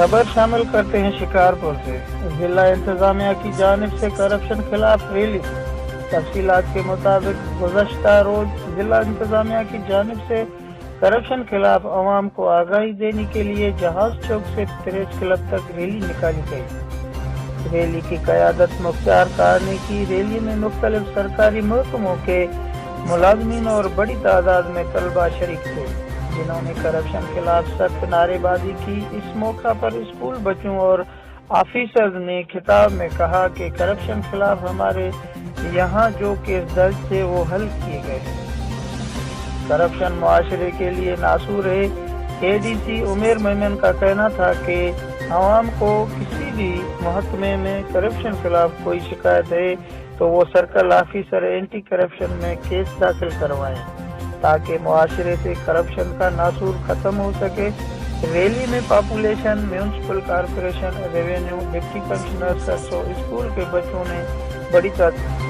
خبر شامل کرتے ہیں شکارپور سے۔ ضلع انتظامیہ کی جانب سے کرپشن خلاف ریلی۔ تفصیلات کے مطابق گزشتہ روز ضلع انتظامیہ کی جانب سے کرپشن خلاف عوام کو آگاہی دینے کے لیے جہاز چوک سے پریس کلب تک ریلی نکالی گئی۔ ریلی کی قیادت مختار کار نے کی۔ ریلی میں مختلف سرکاری محکموں کے ملازمین اور بڑی تعداد میں طلباء شریک تھے، جنہوں نے کرپشن خلاف سخت نعرے بازی کی۔ اس موقع پر اسکول بچوں اور آفیسرز نے خطاب میں کہا کہ کرپشن خلاف ہمارے یہاں جو کیس درج تھے وہ حل کیے گئے۔ کرپشن معاشرے کے لیے ناسور ہے۔ اے ڈی سی عمیر مومن کا کہنا تھا کہ عوام کو کسی بھی محکمے میں کرپشن خلاف کوئی شکایت ہے تو وہ سرکل آفیسر اینٹی کرپشن میں کیس داخل کروائیں تاکہ معاشرے سے کرپشن کا ناسور ختم ہو سکے۔ ریلی میں population, municipal corporation, revenue, deputy commissioner, سرسو اسکول کے بچوں نے بڑی تعداد